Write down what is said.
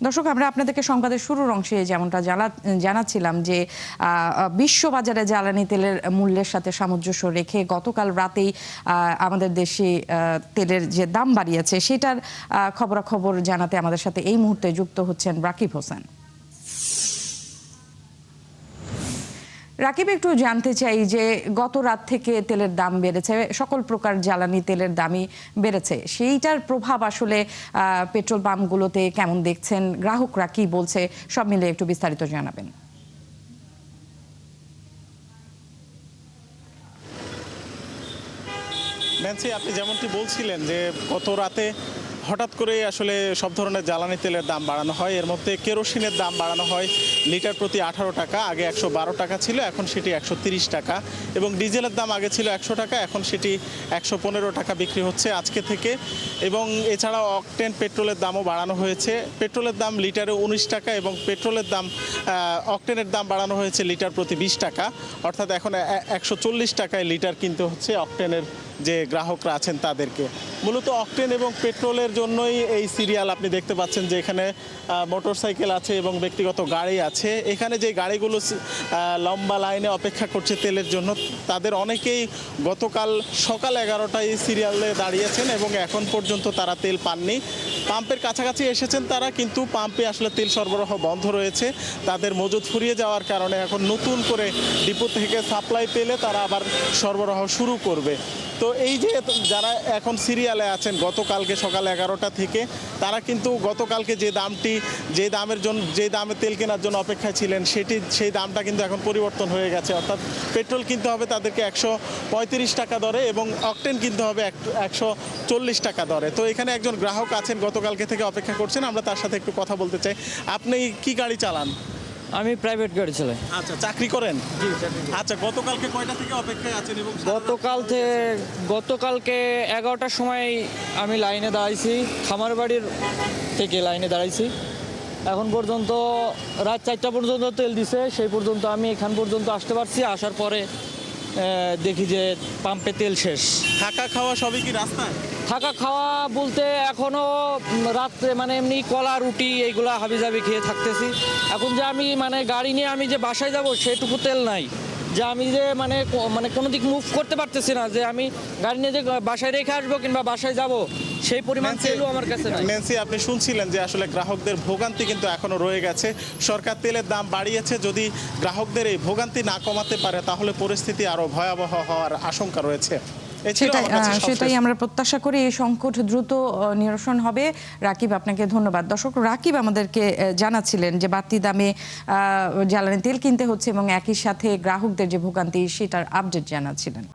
দর্শক, আমরা আপনাদেরকে সংবাদের শুরুর অংশে যেমনটা জানাচ্ছিলাম যে বিশ্ববাজারে জ্বালানি তেলের মূল্যের সাথে সামঞ্জস্য রেখে গতকাল রাতেই আমাদের দেশে তেলের যে দাম বাড়িয়েছে সেটার খবরাখবর জানাতে আমাদের সাথে এই মুহূর্তে যুক্ত হচ্ছেন রাকিব হোসেন। রাকিব, একটু জানতে চাই যে গত রাত থেকে তেলের দাম বেড়েছে, সকল প্রকার জ্বালানি তেলের দামই বেড়েছে, সেইটার প্রভাব আসলে পেট্রোল পাম্পগুলোতে কেমন দেখছেন, গ্রাহকরা কি বলছে, সব মিলে একটু বিস্তারিত জানাবেন। ন্যান্সি, আপনি যেমনটি বলছিলেন যে গত রাতে হঠাৎ করে আসলে সব ধরনের জ্বালানি তেলের দাম বাড়ানো হয়। এর মধ্যে কেরোসিনের দাম বাড়ানো হয় লিটার প্রতি 18 টাকা, আগে 112 টাকা ছিল, এখন সেটি 130 টাকা। এবং ডিজেলের দাম আগে ছিল 100 টাকা, এখন সেটি 115 টাকা বিক্রি হচ্ছে আজকে থেকে। এবং এছাড়াও অকটেন পেট্রোলের দামও বাড়ানো হয়েছে। পেট্রোলের দাম লিটারে 19 টাকা এবং পেট্রোলের দাম অকটেনের দাম বাড়ানো হয়েছে লিটার প্রতি 20 টাকা, অর্থাৎ এখন 140 টাকায় লিটার কিনতে হচ্ছে অকটেনের যে গ্রাহকরা আছেন তাদেরকে। মূলত অকটেন এবং পেট্রোলের জন্যই এই সিরিয়াল আপনি দেখতে পাচ্ছেন যে এখানে মোটরসাইকেল আছে এবং ব্যক্তিগত গাড়ি আছে। এখানে যে গাড়িগুলো লম্বা লাইনে অপেক্ষা করছে তেলের জন্য, তাদের অনেকেই গতকাল সকাল 11টায় সিরিয়ালে দাঁড়িয়েছেন এবং এখন পর্যন্ত তারা তেল পাননি। পাম্পের কাছাকাছি এসেছেন তারা, কিন্তু পাম্পে আসলে তেল সরবরাহ বন্ধ রয়েছে। তাদের মজুদ ফুরিয়ে যাওয়ার কারণে এখন নতুন করে ডিপো থেকে সাপ্লাই পেলে তারা আবার সরবরাহ শুরু করবে। তো এই যে যারা এখন সিরিয়ালে আছেন গতকালকে সকাল 11টা থেকে, তারা কিন্তু গতকালকে যে দামে তেল কেনার জন্য অপেক্ষায় ছিলেন সেই দামটা কিন্তু এখন পরিবর্তন হয়ে গেছে। অর্থাৎ পেট্রোল কিনতে হবে তাদেরকে 135 টাকা দরে এবং অকটেন কিনতে হবে 140 টাকা দরে। তো এখানে একজন গ্রাহক আছেন, গতকালকে থেকে অপেক্ষা করছেন, আমরা তার সাথে একটু কথা বলতে চাই। আপনি কি গাড়ি চালান? আমি প্রাইভেট গাড়ি চালাই। আচ্ছা, চাকরি করেন? আচ্ছা, গতকালকে কয়টা থেকে অপেক্ষায় আছেন? এবং গতকালকে 11টার সময় আমি লাইনে দাঁড়াইছি, খামার বাড়ির থেকে লাইনে দাঁড়াইছি। এখন পর্যন্ত রাত 4টা পর্যন্ত তেল দিছে, সেই পর্যন্ত আমি এখান পর্যন্ত আসতে পারছি। আসার পরে দেখি যে পাম্পে তেল শেষ। থাকা খাওয়া সবই কি রাস্তায়? থাকা খাওয়া বলতে এখনও রাত্রে এমনি কলা রুটি এইগুলা হাবিজাবি খেয়ে থাকতেছি। এখন যে আমি গাড়ি নিয়ে আমি যে বাসায় যাব সেটুকু তেল নাই, যে আমি যে কোনো দিক মুভ করতে পারতেছি না, যে আমি গাড়ি নিয়ে যে বাসায় রেখে আসবো কিংবা বাসায় যাব সেই পরিমাণ তেলও আমার কাছে নাই। ন্যান্সি, আপনি শুনছিলেন যে আসলে গ্রাহকদের ভোগান্তি কিন্তু এখনো রয়ে গেছে। সরকার তেলের দাম বাড়িয়েছে, যদি গ্রাহকদের এই ভোগান্তি না কমাতে পারে তাহলে পরিস্থিতি আরো ভয়াবহ হওয়ার আশঙ্কা রয়েছে। সেটাই আমরা প্রত্যাশা করি, এই সংকট দ্রুত নিরসন হবে। রাকিব, আপনাকে ধন্যবাদ। দর্শক, রাকিব আমাদেরকে জানাচ্ছিলেন যে বাড়তি দামে জ্বালানি তেল কিনতে হচ্ছে এবং একই সাথে গ্রাহকদের যে ভোগান্তি সেটার আপডেট জানাচ্ছিলেন।